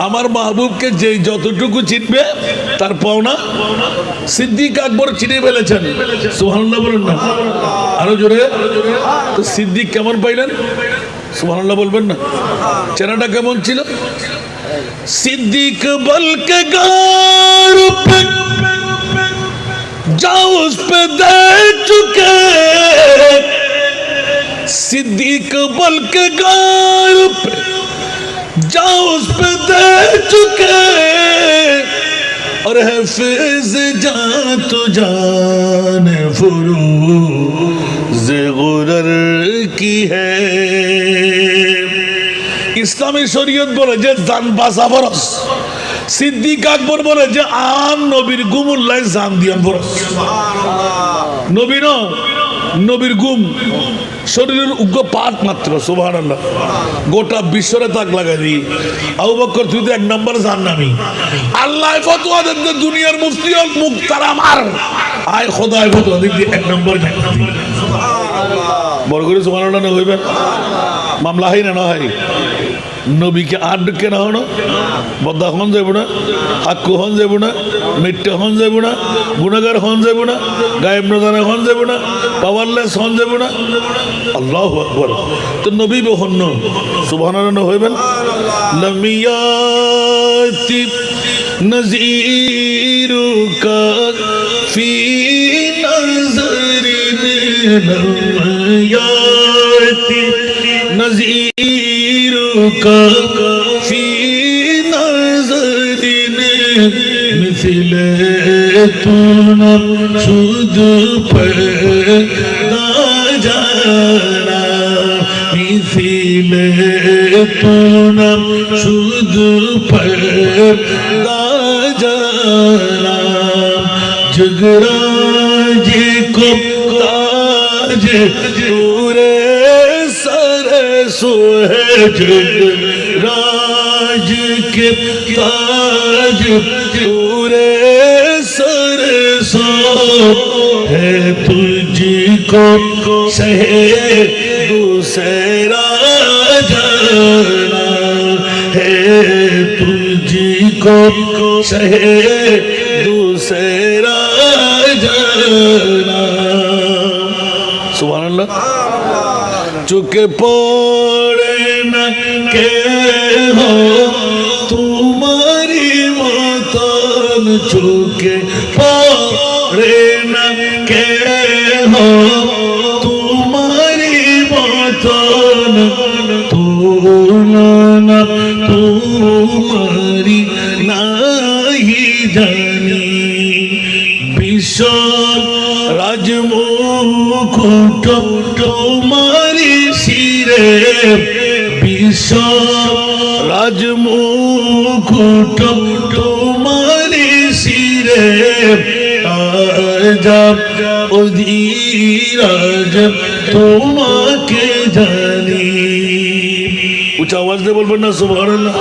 আমার মাহবুবকে যে যতটুকু চিনবে তার পাওনা সিদ্দিক আকবর চিনে ফেলেছেন। সুবহানাল্লাহ বলেন না, আরো জোরে। তো সিদ্দিক কেমন পাইলেন? সুবহানাল্লাহ বলবেন না? চেনাটা কেমন ছিল? सिद्दीक बल के गार पे जाओ उस पे दे चुके, सिद्दीक बल के गार पे जाओ उस पे दे चुके, और है फिज जान तो जान फुरूज़ गुरर की है। ইসলামী শরীয়ত বলে যে জান বাঁচা ফরজ, সিদ্দিক আকবর বলে যে আন নবীর গুমুল্লাহ জান দিয়ান ফরজ। নবী ন নবীর গুম শরীরের উগ্র পাট মাত্র। সুবহানাল্লাহ। গোটা বিশ্বরে তাক লাগাই দিই। আবু বকর তুই তো এক নম্বর জান্নাতি। আল্লাহ ফতোয়া দেন দুনিয়ার মুফতি মুখ তারা আমার আয় খোদায় ফতোয়া দিক এক নম্বর জান্নাতি। বড় করে সুবহানাল্লাহ না হইবেন? মামলা হয় না হয়? নবীকে আট কেনা হনো বদা হন যাব না, হাক্কু হন যাব না, মিথ্যা হন যাব না, গুনাহগার হন যাব না, গায়েব নজানা হন যাব না, পাওয়ারলেস হন যাব না। আল্লাহু আকবার। তো নবী বহন্ন সুবহানাল্লাহ হইবেন। লামিয়াতি নযীরুকা ফি নজরিন, লামিয়াতি नज़ीरुका फी नज़रिन मिसले तू न शुद पैदा जाना, मिसले तू न शुद पैदा जाना, जगराज को ताज नूरे सोहेज राज के ताज पूरे सर सो है, तुझको सहे दूसरा जाना है, तुझको सहे दूसरा जाना। सुभान अल्लाह। चुके पड़े न के हो तुम्हारी मतन, चुके पड़े न के हो तुम्हारी मतन, तुलना तुम्हारी नहीं जानी, विश्व राजमुकुट तुम्हारी सिरे, विश्व राजमुकुट तुम्हारी सिरे, आजब उधीराज तुम्हाके जानी। ऊंचा आवाज दे बोल बन्ना सुभान अल्लाह।